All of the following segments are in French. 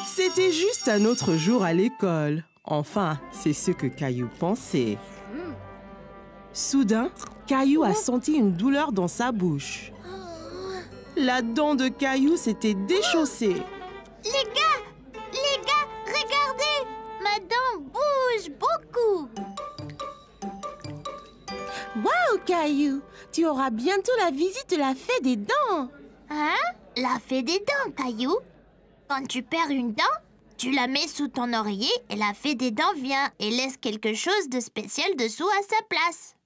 C'était juste un autre jour à l'école. Enfin, c'est ce que Caillou pensait. Soudain, Caillou a senti une douleur dans sa bouche. La dent de Caillou s'était déchaussée. Les gars, regardez! Ma dent bouge beaucoup! Waouh, Caillou! Tu auras bientôt la visite de la fée des dents! Hein? La fée des dents, Caillou? Quand tu perds une dent, tu la mets sous ton oreiller et la fée des dents vient et laisse quelque chose de spécial dessous à sa place.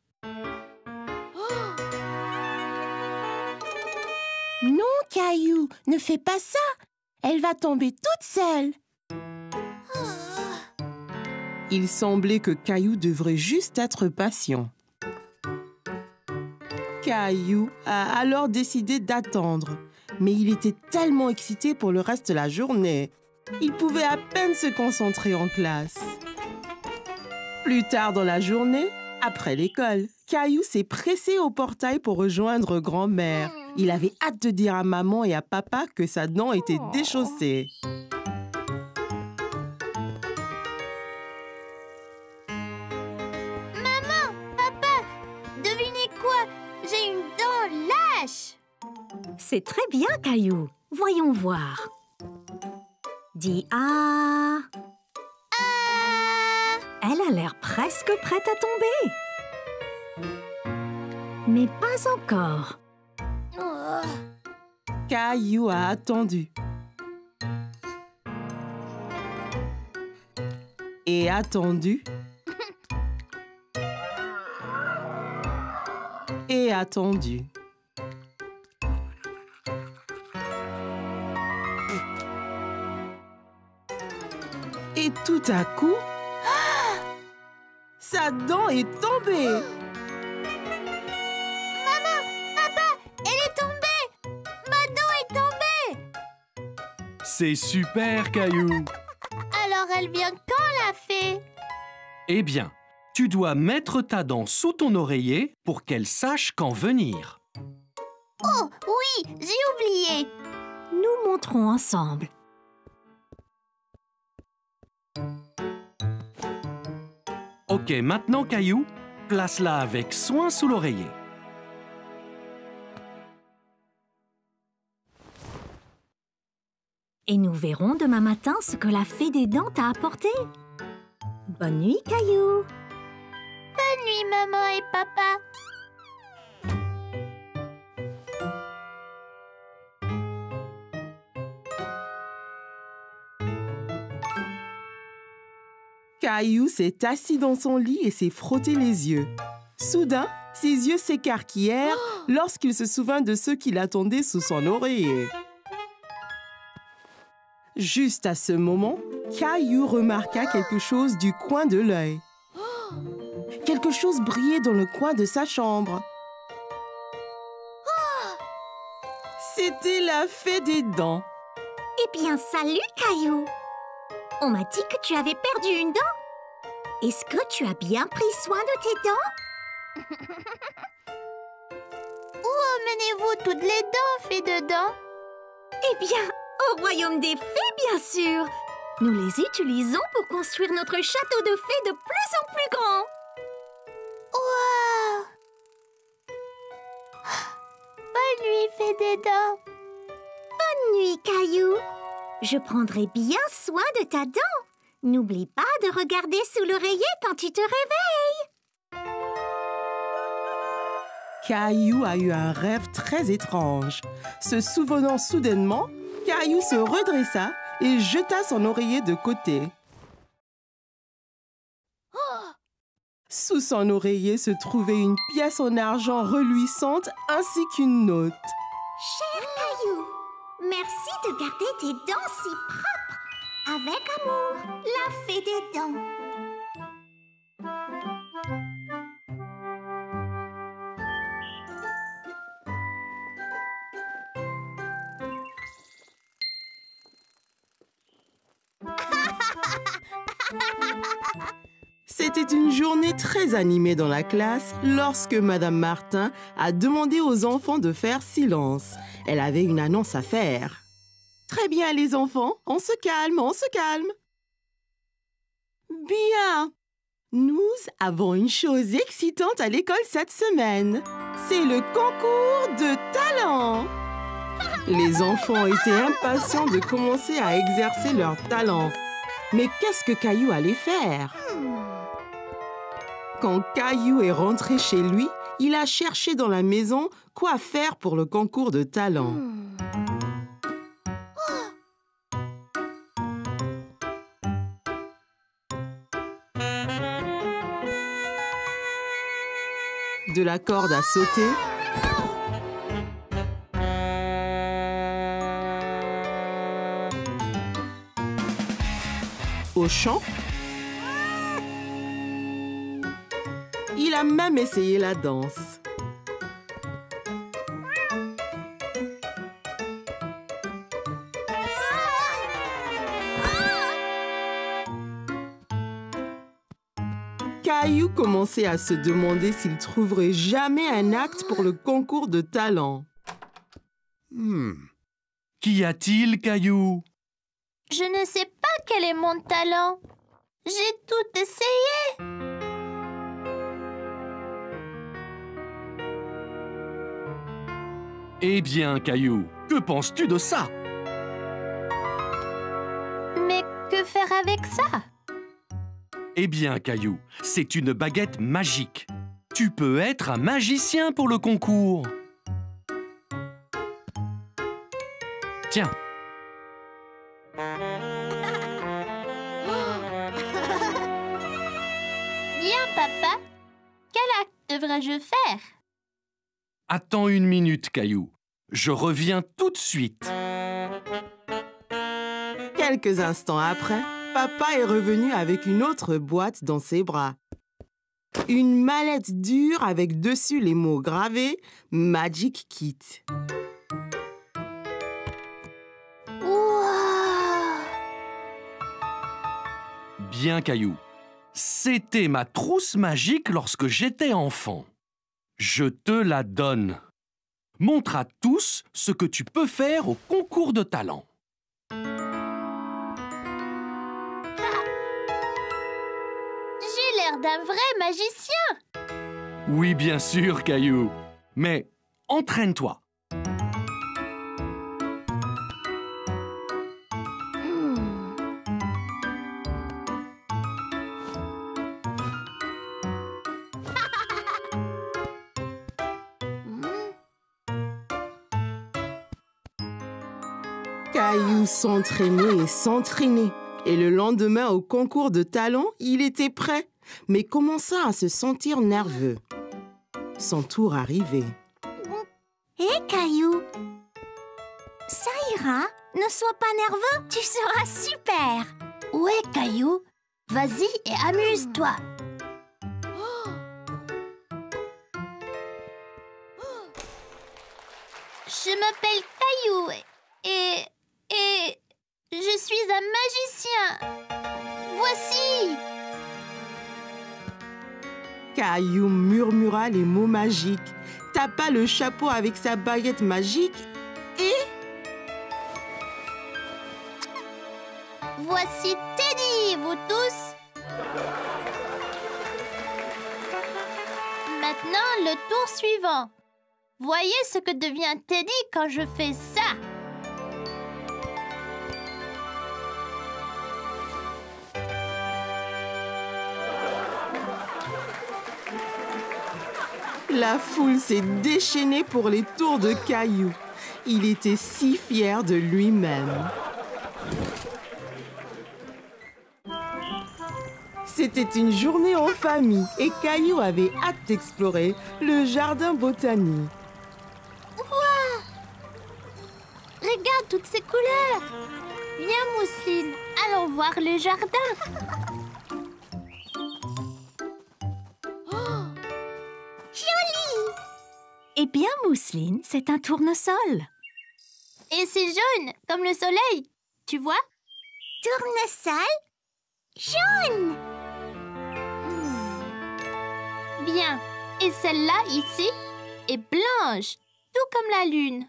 Non, Caillou, ne fais pas ça! Elle va tomber toute seule! Il semblait que Caillou devrait juste être patient. Caillou a alors décidé d'attendre, mais il était tellement excité pour le reste de la journée. Il pouvait à peine se concentrer en classe. Plus tard dans la journée, après l'école, Caillou s'est pressé au portail pour rejoindre grand-mère. Il avait hâte de dire à maman et à papa que sa dent était déchaussée. Maman, papa, devinez quoi? J'ai une dent lâche! C'est très bien, Caillou. Voyons voir. Dis « ah ». Elle a l'air presque prête à tomber. Mais pas encore. Caillou a attendu. Et attendu. Et attendu. Et tout à coup, sa dent est tombée. Maman, papa, elle est tombée! Ma dent est tombée! C'est super, Caillou! Alors elle vient quand, la fée? Eh bien, tu dois mettre ta dent sous ton oreiller pour qu'elle sache quand venir. Oh, oui, j'ai oublié! Nous montrons ensemble. Ok, maintenant, Caillou, place-la avec soin sous l'oreiller. Et nous verrons demain matin ce que la fée des dents t'a apporté. Bonne nuit, Caillou. Bonne nuit, maman et papa. Caillou s'est assis dans son lit et s'est frotté les yeux. Soudain, ses yeux s'écarquillèrent lorsqu'il se souvint de ceux qui l'attendaient sous son oreiller. Juste à ce moment, Caillou remarqua quelque chose du coin de l'œil. Quelque chose brillait dans le coin de sa chambre. C'était la fée des dents. Eh bien, salut, Caillou. On m'a dit que tu avais perdu une dent. Est-ce que tu as bien pris soin de tes dents? Où emmenez-vous toutes les dents, fée de dents? Eh bien, au royaume des fées, bien sûr. Nous les utilisons pour construire notre château de fées de plus en plus grand. Wow! Bonne nuit, fée des dents. Bonne nuit, Caillou. Je prendrai bien soin de ta dent. N'oublie pas de regarder sous l'oreiller quand tu te réveilles. Caillou a eu un rêve très étrange. Se souvenant soudainement, Caillou se redressa et jeta son oreiller de côté. Sous son oreiller se trouvait une pièce en argent reluisante ainsi qu'une note. Cher Caillou, merci de garder tes dents si propres. Avec amour, la fée des dents. C'était une journée très animée dans la classe lorsque Madame Martin a demandé aux enfants de faire silence. Elle avait une annonce à faire. Très bien, les enfants. On se calme, on se calme. Bien. Nous avons une chose excitante à l'école cette semaine. C'est le concours de talent. Les enfants étaient impatients de commencer à exercer leur talent. Mais qu'est-ce que Caillou allait faire? Quand Caillou est rentré chez lui, il a cherché dans la maison quoi faire pour le concours de talent. De la corde à sauter, au chant. Il a même essayé la danse. Caillou commençait à se demander s'il trouverait jamais un acte pour le concours de talent. Qu'y a-t-il, Caillou? Je ne sais pas quel est mon talent. J'ai tout essayé. Eh bien, Caillou, que penses-tu de ça? Mais que faire avec ça? Eh bien, Caillou, c'est une baguette magique. Tu peux être un magicien pour le concours. Tiens. Bien, papa. Quel acte devrais-je faire? Attends une minute, Caillou. Je reviens tout de suite. Quelques instants après, papa est revenu avec une autre boîte dans ses bras. Une mallette dure avec dessus les mots gravés « Magic Kit ». Wow! Bien, Caillou. C'était ma trousse magique lorsque j'étais enfant. Je te la donne. Montre à tous ce que tu peux faire au concours de talent. J'ai l'air d'un vrai magicien. Oui, bien sûr, Caillou. Mais entraîne-toi. Caillou s'entraînait et s'entraînait. Et le lendemain, au concours de talent, il était prêt, mais commença à se sentir nerveux. Son tour arrivait. Hé, Caillou, ça ira. Ne sois pas nerveux, tu seras super. Ouais, Caillou. Vas-y et amuse-toi. Je m'appelle Caillou et je suis un magicien. Voici. Caillou murmura les mots magiques, tapa le chapeau avec sa baguette magique et... Voici Teddy, vous tous. Maintenant, le tour suivant. Voyez ce que devient Teddy quand je fais ça. La foule s'est déchaînée pour les tours de Caillou. Il était si fier de lui-même. C'était une journée en famille et Caillou avait hâte d'explorer le jardin botanique. Regarde toutes ces couleurs. Viens, Mousseline, allons voir le jardin. Eh bien, Mousseline, c'est un tournesol. Et c'est jaune, comme le soleil. Tu vois? Tournesol jaune. Bien. Et celle-là, ici, est blanche, tout comme la lune.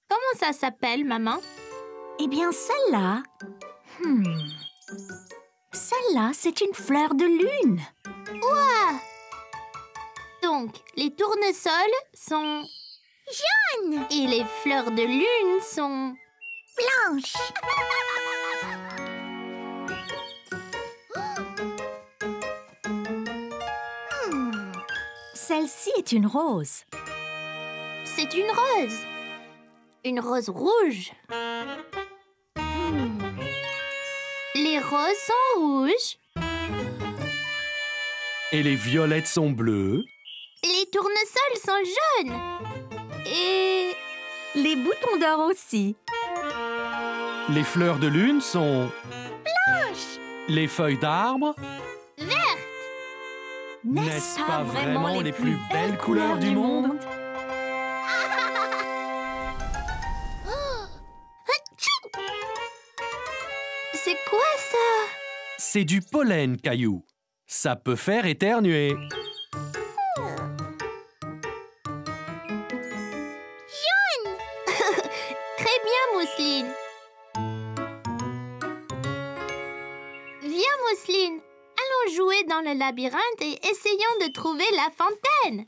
Comment ça s'appelle, maman? Eh bien, celle-là... Celle-là, c'est une fleur de lune. Donc, les tournesols sont... Jaune. Et les fleurs de lune sont... Blanche. Celle-ci est une rose. C'est une rose. Une rose rouge. Les roses sont rouges. Et les violettes sont bleues. Les tournesols sont jaunes. Et... Les boutons d'or aussi. Les fleurs de lune sont... Blanche. Les feuilles d'arbre... N'est-ce N'est-ce pas vraiment les plus belles couleurs du monde? C'est quoi ça? C'est du pollen, Caillou. Ça peut faire éternuer. Très bien, Mousseline. Viens, Mousseline. Allons jouer dans le labyrinthe et essayons de trouver la fontaine.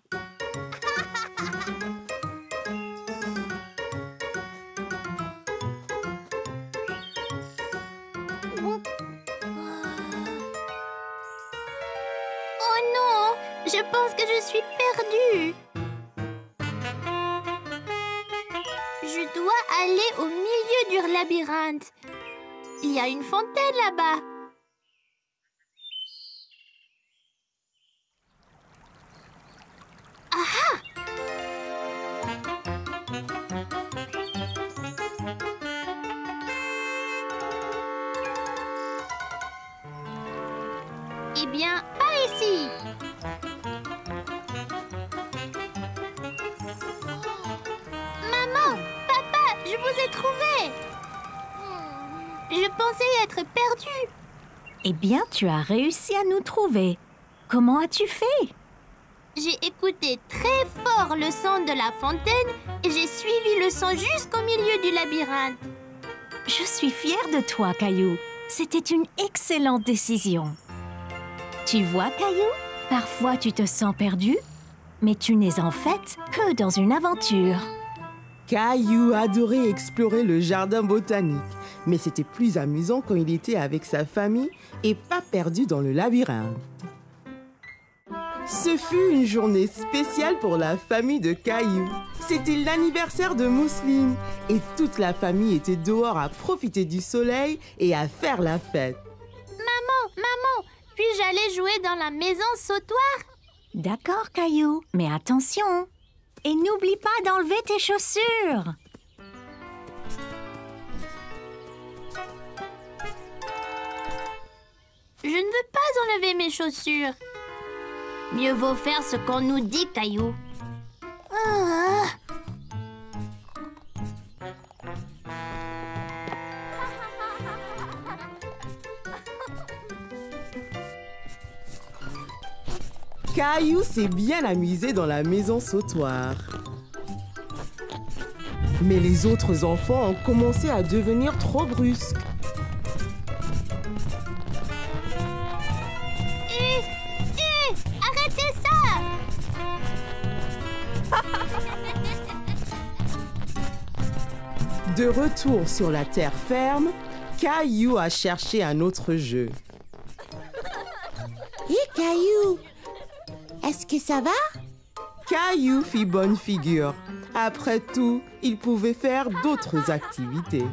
Oh non, je pense que je suis perdue. Je dois aller au milieu du labyrinthe. Il y a une fontaine là-bas. Eh bien, par ici. Maman, papa, je vous ai trouvé. Je pensais être perdue. Eh bien, tu as réussi à nous trouver. Comment as-tu fait? J'ai écouté très fort le son de la fontaine et j'ai suivi le son jusqu'au milieu du labyrinthe. Je suis fière de toi, Caillou. C'était une excellente décision. Tu vois, Caillou, parfois tu te sens perdu, mais tu n'es en fait que dans une aventure. Caillou adorait explorer le jardin botanique, mais c'était plus amusant quand il était avec sa famille et pas perdu dans le labyrinthe. Ce fut une journée spéciale pour la famille de Caillou. C'était l'anniversaire de Mousseline et toute la famille était dehors à profiter du soleil et à faire la fête. Maman, puis-je aller jouer dans la maison sautoir? D'accord, Caillou, mais attention. Et n'oublie pas d'enlever tes chaussures. Je ne veux pas enlever mes chaussures. Mieux vaut faire ce qu'on nous dit, Caillou. Ah. Caillou s'est bien amusé dans la maison sautoir. Mais les autres enfants ont commencé à devenir trop brusques. Arrêtez ça! De retour sur la terre ferme, Caillou a cherché un autre jeu. Hé, Caillou, est-ce que ça va? Caillou fit bonne figure. Après tout, il pouvait faire d'autres activités.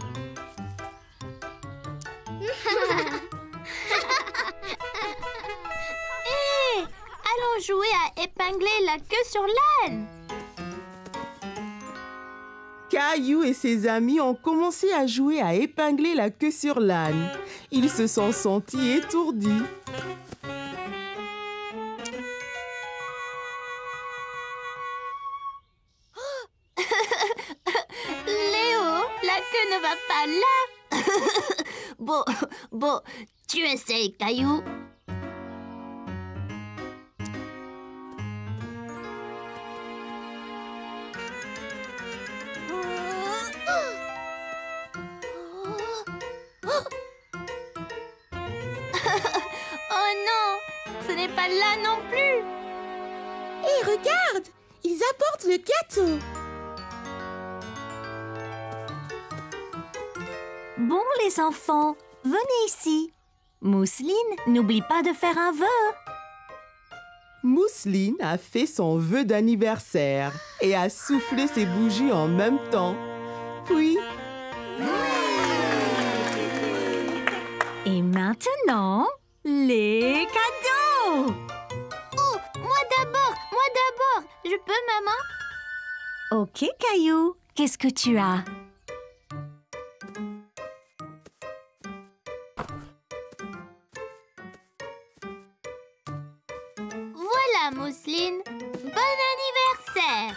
Allons jouer à épingler la queue sur l'âne. Caillou et ses amis ont commencé à jouer à épingler la queue sur l'âne. Ils se sont sentis étourdis. Léo, la queue ne va pas là. Bon, tu essayes, Caillou. Oh non, ce n'est pas là non plus. Hé, regarde! Ils apportent le gâteau. Bon, les enfants, venez ici. Mousseline, n'oublie pas de faire un vœu. Mousseline a fait son vœu d'anniversaire et a soufflé ses bougies en même temps. Puis, Et maintenant, les cadeaux. Oh, moi d'abord. Je peux, maman? Ok, Caillou, qu'est-ce que tu as? Voilà, Mousseline. Bon anniversaire.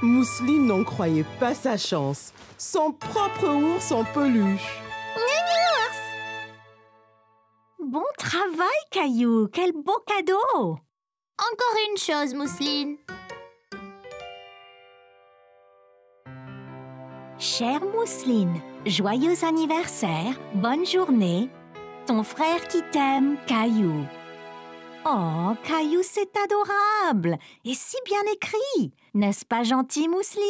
Mousseline n'en croyait pas sa chance. Son propre ours en peluche. Bon travail, Caillou, quel beau cadeau. Encore une chose, Mousseline. Chère Mousseline, joyeux anniversaire, bonne journée. Ton frère qui t'aime, Caillou. Oh, Caillou, c'est adorable et si bien écrit. N'est-ce pas gentil, Mousseline?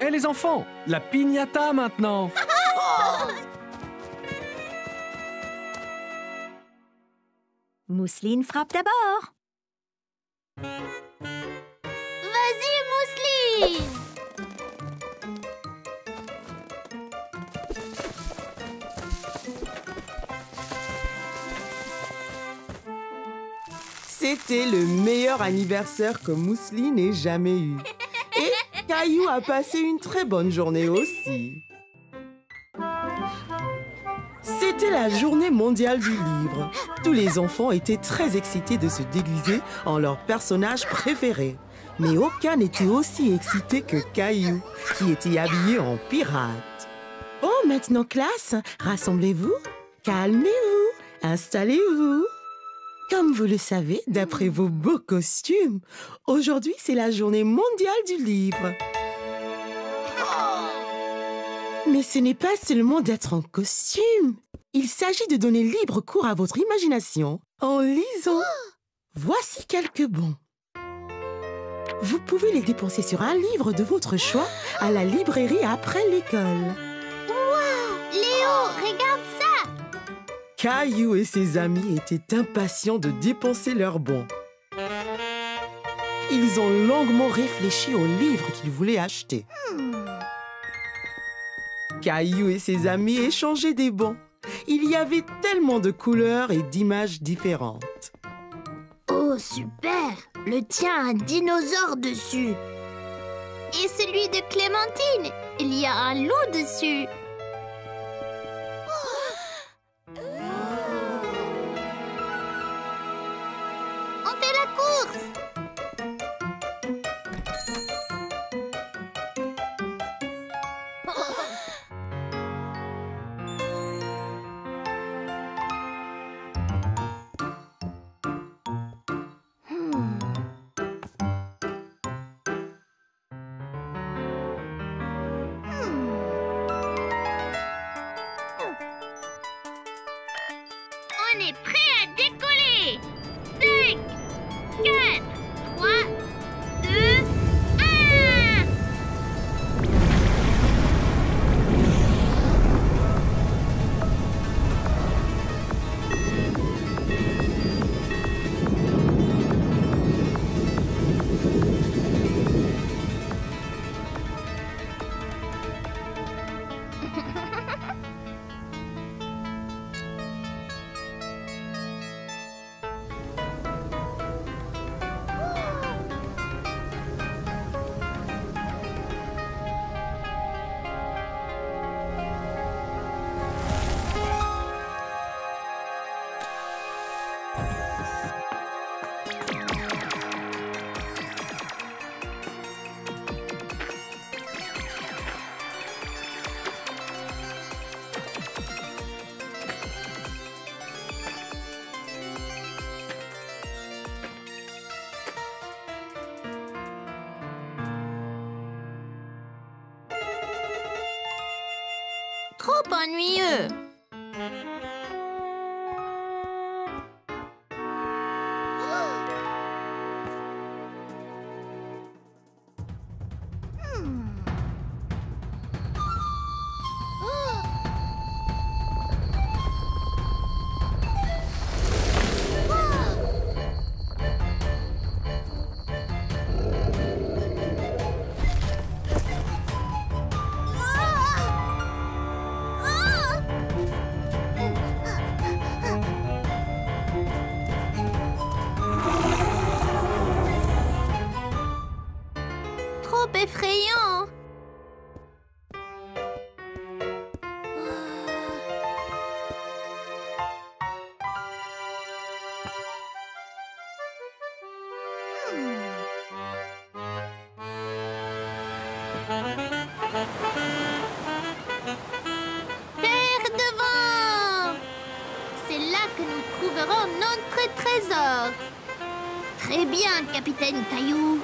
Hé les enfants, la piñata maintenant. Mousseline frappe d'abord. Vas-y, Mousseline. C'était le meilleur anniversaire que Mousseline ait jamais eu. Et Caillou a passé une très bonne journée aussi. C'était la journée mondiale du livre. Tous les enfants étaient très excités de se déguiser en leur personnage préféré. Mais aucun n'était aussi excité que Caillou, qui était habillé en pirate. Bon, maintenant, classe, rassemblez-vous, calmez-vous, installez-vous. Comme vous le savez, d'après vos beaux costumes, aujourd'hui, c'est la journée mondiale du livre. Mais ce n'est pas seulement d'être en costume. Il s'agit de donner libre cours à votre imagination en lisant. Voici quelques bons. Vous pouvez les dépenser sur un livre de votre choix à la librairie après l'école. Léo, regarde ça. Caillou et ses amis étaient impatients de dépenser leurs bons. Ils ont longuement réfléchi aux livres qu'ils voulaient acheter. Caillou et ses amis échangeaient des bons. Il y avait tellement de couleurs et d'images différentes. Oh, super. Le tien a un dinosaure dessus. Et celui de Clémentine, il y a un loup dessus. On fait la course. trop ennuyeux. Trop effrayant. Terre devant! C'est là que nous trouverons notre trésor. Très bien, Capitaine Caillou.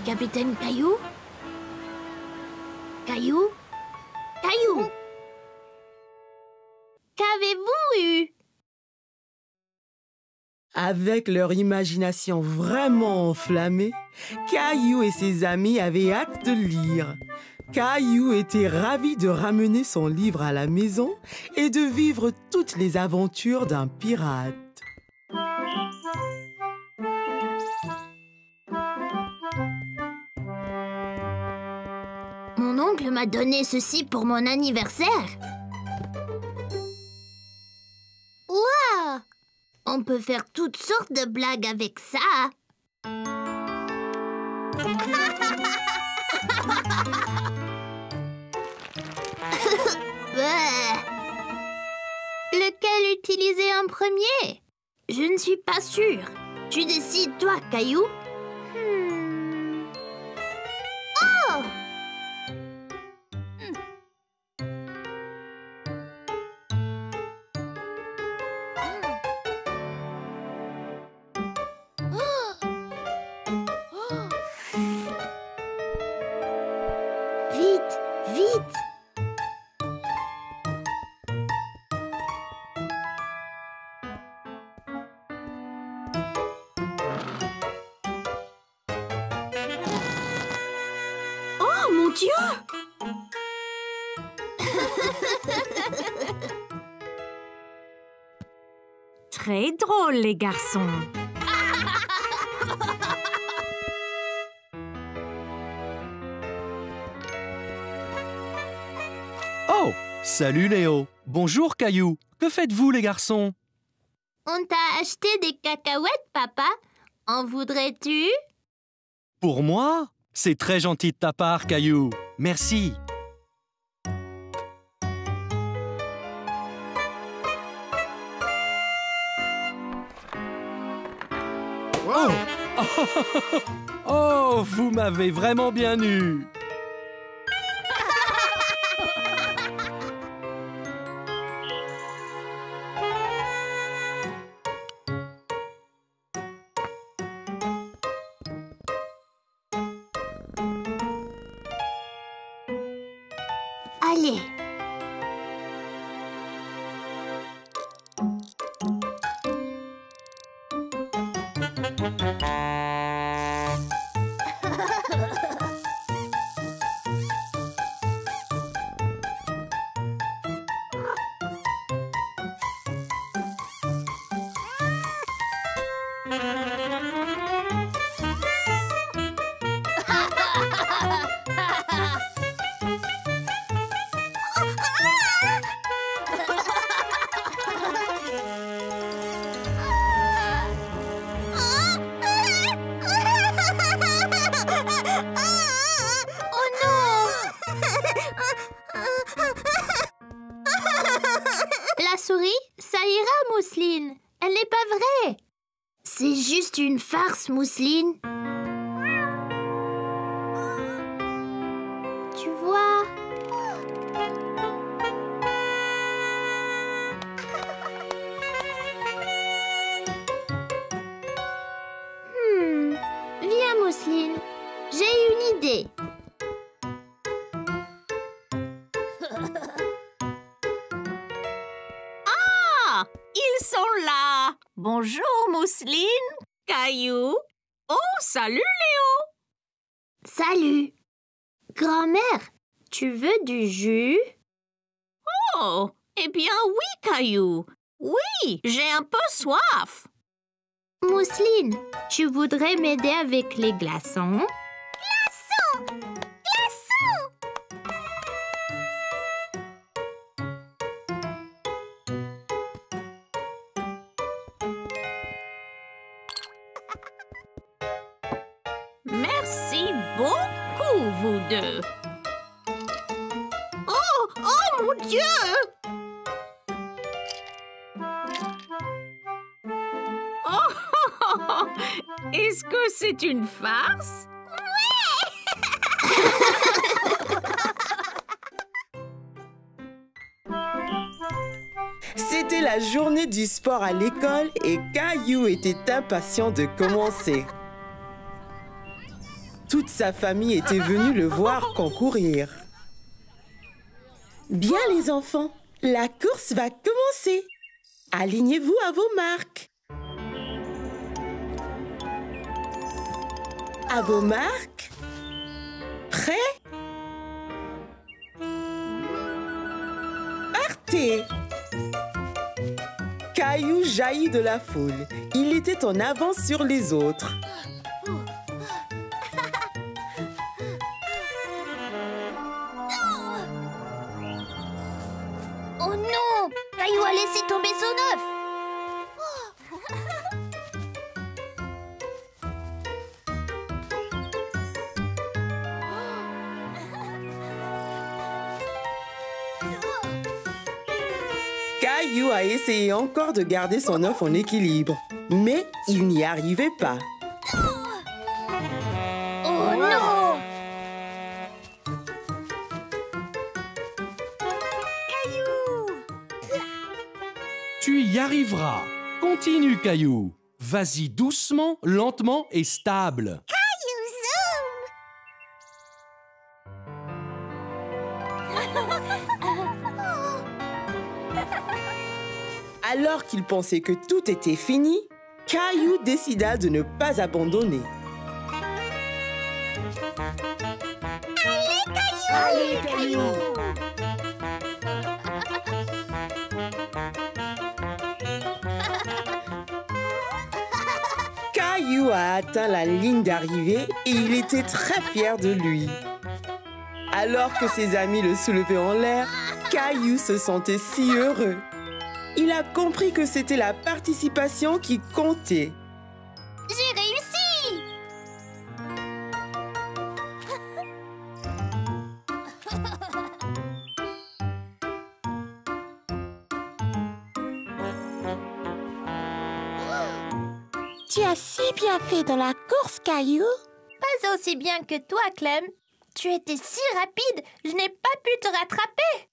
Capitaine Caillou? Caillou? Caillou? Qu'avez-vous eu? Avec leur imagination vraiment enflammée, Caillou et ses amis avaient hâte de lire. Caillou était ravi de ramener son livre à la maison et de vivre toutes les aventures d'un pirate. Mon oncle m'a donné ceci pour mon anniversaire. Waouh! On peut faire toutes sortes de blagues avec ça. Lequel utiliser en premier? Je ne suis pas sûre. Tu décides, toi, Caillou. Oh! Vite, vite! Oh, mon Dieu! Très drôle, les garçons. Oh, salut Léo. Bonjour Caillou. Que faites-vous les garçons? On t'a acheté des cacahuètes, papa. En voudrais-tu? Pour moi? C'est très gentil de ta part, Caillou. Merci. Oh! Oh, vous m'avez vraiment bien eu. Allez. La souris, ça ira, Mousseline. Elle n'est pas vraie. C'est juste une farce, Mousseline. Tu vois? Viens, Mousseline. J'ai une idée. Bonjour, Mousseline, Caillou. Oh, salut, Léo. Salut. Grand-mère, tu veux du jus? Oh, eh bien oui, Caillou. Oui, j'ai un peu soif. Mousseline, tu voudrais m'aider avec les glaçons? Glaçons! Glaçons! Merci beaucoup, vous deux. Oh, oh mon Dieu! Oh, est-ce que c'est une farce? C'était la journée du sport à l'école et Caillou était impatient de commencer. Toute sa famille était venue le voir concourir. Bien les enfants, la course va commencer. Alignez-vous à vos marques. À vos marques. Prêts? Partez! Caillou jaillit de la foule. Il était en avance sur les autres. Oh non! Caillou a laissé tomber son œuf! Caillou a essayé encore de garder son œuf en équilibre, mais il n'y arrivait pas. Oh non! Tu y arriveras. Continue, Caillou. Vas-y doucement, lentement et stable. Alors qu'il pensait que tout était fini, Caillou décida de ne pas abandonner. Allez, Caillou! Caillou a atteint la ligne d'arrivée et il était très fier de lui. Alors que ses amis le soulevaient en l'air, Caillou se sentait si heureux. Il a compris que c'était la participation qui comptait. J'ai réussi! Tu as si bien fait dans la course, Caillou. Pas aussi bien que toi, Clem. Tu étais si rapide, je n'ai pas pu te rattraper.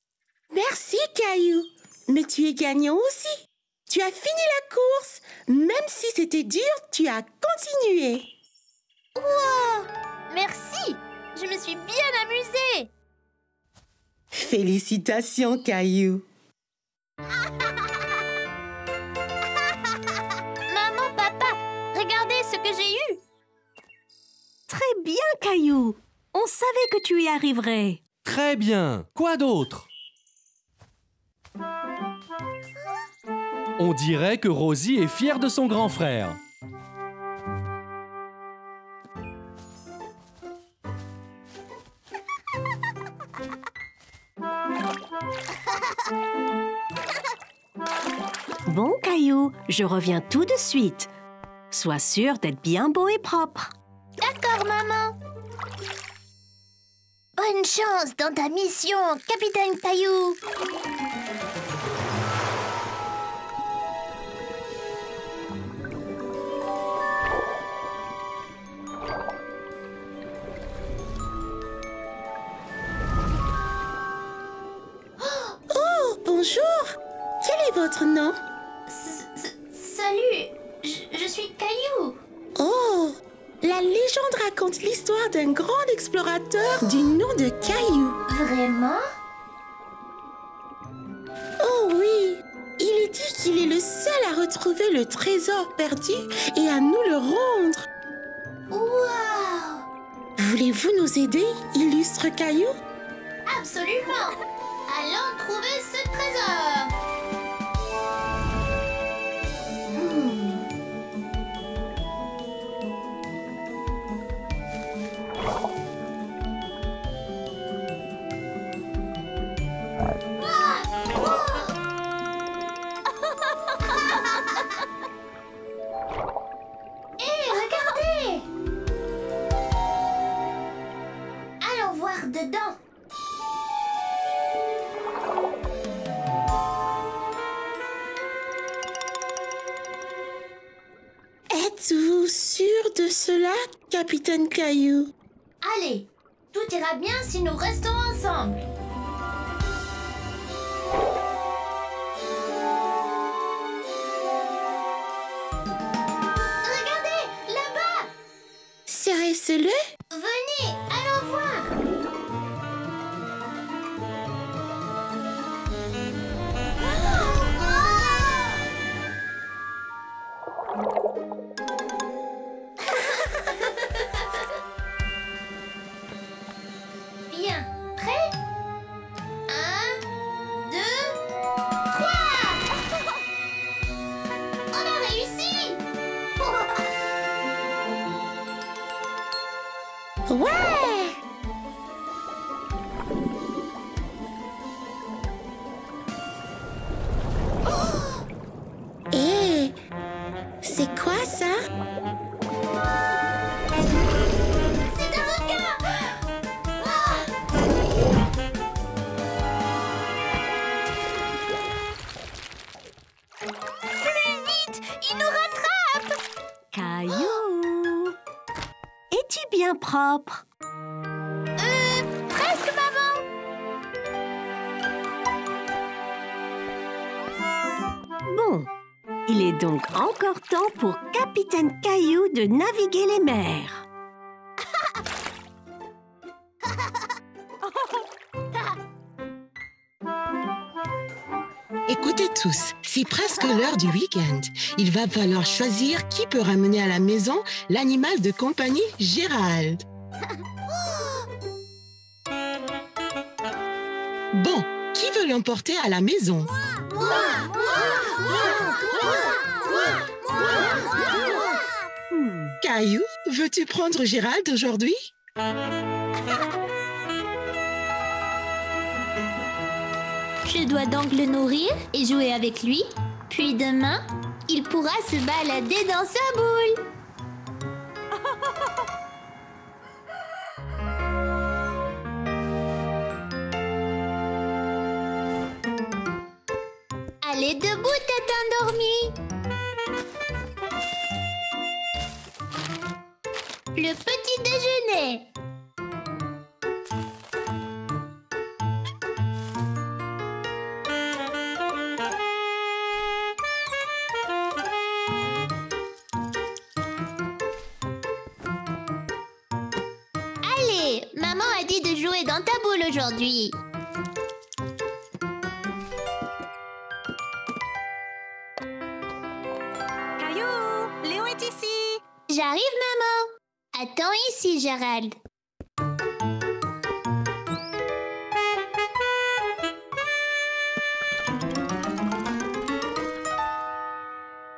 Merci, Caillou. Mais tu es gagnant aussi. Tu as fini la course. Même si c'était dur, tu as continué. Wow! Merci! Je me suis bien amusée. Félicitations, Caillou. Maman, papa, regardez ce que j'ai eu. Très bien, Caillou. On savait que tu y arriverais. Très bien. Quoi d'autre? On dirait que Rosie est fière de son grand frère. Bon, Caillou, je reviens tout de suite. Sois sûr d'être bien beau et propre. D'accord, maman. Bonne chance dans ta mission, Capitaine Caillou. Oh, bonjour. Quel est votre nom? Salut, je suis Caillou. Oh, la légende raconte l'histoire d'un grand explorateur du nom de Caillou. Vraiment? Oh oui, il est dit qu'il est le seul à trouver le trésor perdu et à nous le rendre. Waouh! Voulez-vous nous aider, illustre Caillou? Absolument! Allons trouver ce trésor! Hé, regardez! Allons voir dedans. Êtes-vous sûr de cela, capitaine Caillou? Allez, tout ira bien si nous restons ensemble. Regardez, là-bas! Serrez-le? Venez, allons voir. Bien, prêt? 1, 2, 3. On a réussi. Ouais! Hé! C'est quoi ça? C'est un requin. Plus vite, il nous rattrape. Caillou! Es-tu bien propre? Presque, maman. Bon, il est donc encore temps pour Capitaine Caillou de naviguer les mers. Écoutez tous, c'est presque l'heure du week-end. Il va falloir choisir qui peut ramener à la maison l'animal de compagnie Gérald. Bon, qui veut l'emporter à la maison? Caillou, veux-tu prendre Gérald aujourd'hui? Je dois donc le nourrir et jouer avec lui. Puis demain, il pourra se balader dans sa boule. Allez debout, tête endormie. Le petit déjeuner. Allez, maman a dit de jouer dans ta boule aujourd'hui. Caillou, Léo est ici. J'arrive, maman. Attends ici, Gérald.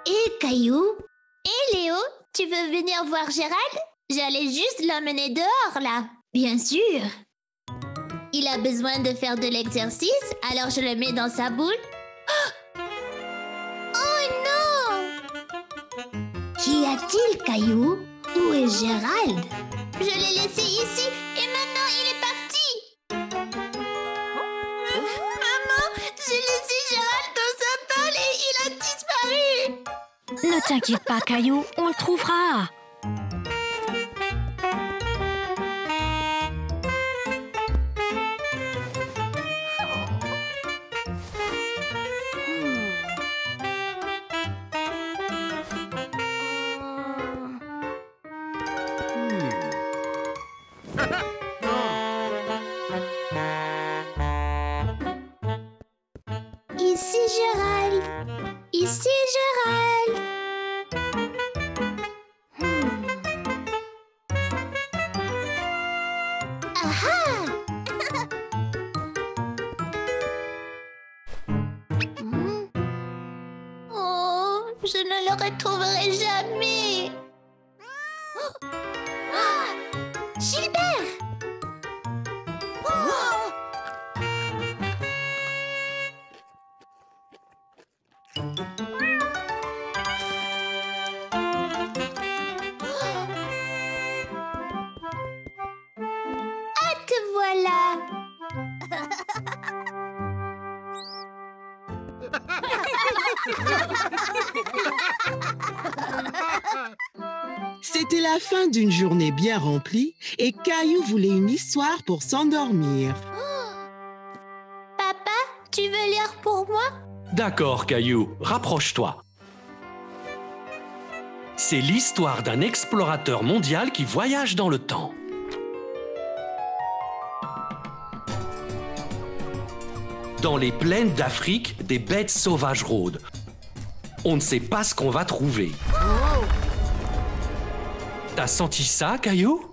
Et Caillou? Et Léo, tu veux venir voir Gérald? J'allais juste l'emmener dehors, là. Bien sûr. Il a besoin de faire de l'exercice, alors je le mets dans sa boule. Oh non! Qu'y a-t-il, Caillou? Où est Gérald? Je l'ai laissé ici et maintenant il est parti. Maman, j'ai laissé Gérald dans sa boule et il a disparu. Ne t'inquiète pas, Caillou, on le trouvera. Ici Gérald. Ici Gérald. Oh, je ne le retrouverai jamais. Gilbert! Ah, te voilà! C'était la fin d'une journée bien remplie et Caillou voulait une histoire pour s'endormir. Papa, tu veux lire pour moi? D'accord, Caillou, rapproche-toi. C'est l'histoire d'un explorateur mondial qui voyage dans le temps. Dans les plaines d'Afrique, des bêtes sauvages rôdent. On ne sait pas ce qu'on va trouver. T'as senti ça, Caillou?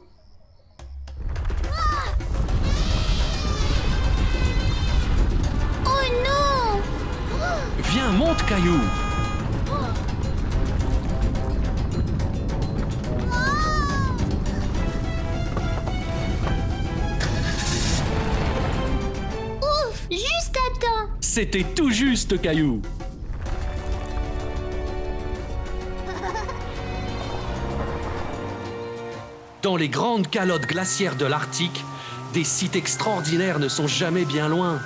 Oh non! Viens, monte, Caillou. Ouf, juste à temps! C'était tout juste, Caillou. Dans les grandes calottes glaciaires de l'Arctique, des sites extraordinaires ne sont jamais bien loin.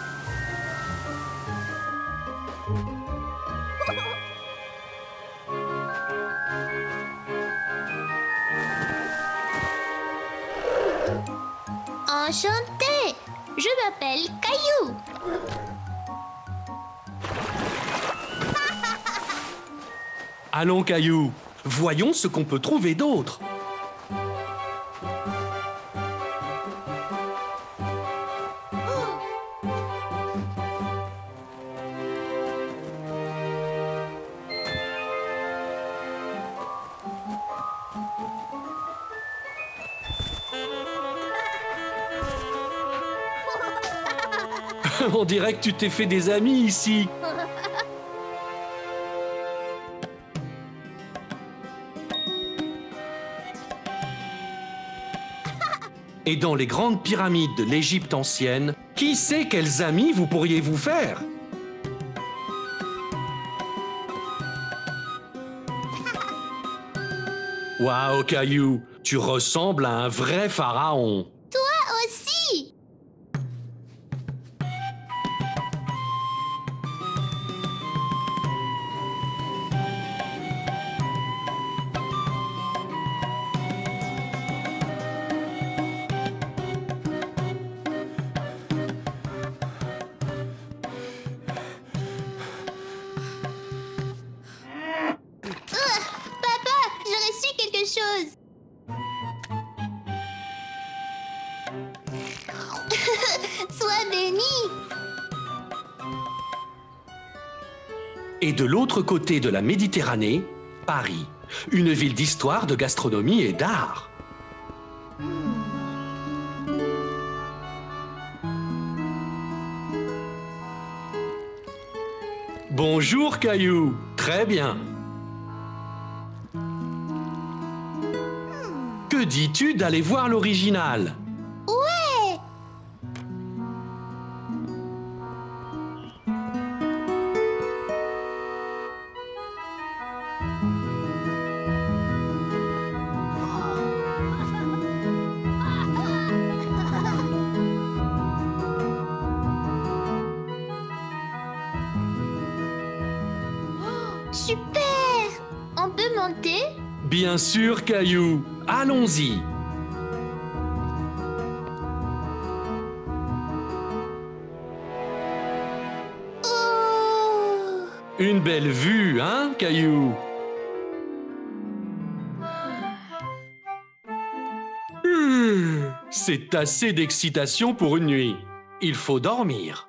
Enchantée! Je m'appelle Caillou. Allons, Caillou, voyons ce qu'on peut trouver d'autre. On dirait que tu t'es fait des amis ici. Et dans les grandes pyramides de l'Égypte ancienne, qui sait quels amis vous pourriez vous faire? Waouh, Caillou, tu ressembles à un vrai pharaon. Toi aussi! Papa, j'ai reçu quelque chose. Sois béni. Et de l'autre côté de la Méditerranée, Paris, une ville d'histoire, de gastronomie et d'art. Bonjour, Caillou. Très bien. Que dis-tu d'aller voir l'original? Ouais! Super! On peut monter? Bien sûr, Caillou. Allons-y. Oh! Une belle vue, hein, Caillou? C'est assez d'excitation pour une nuit. Il faut dormir.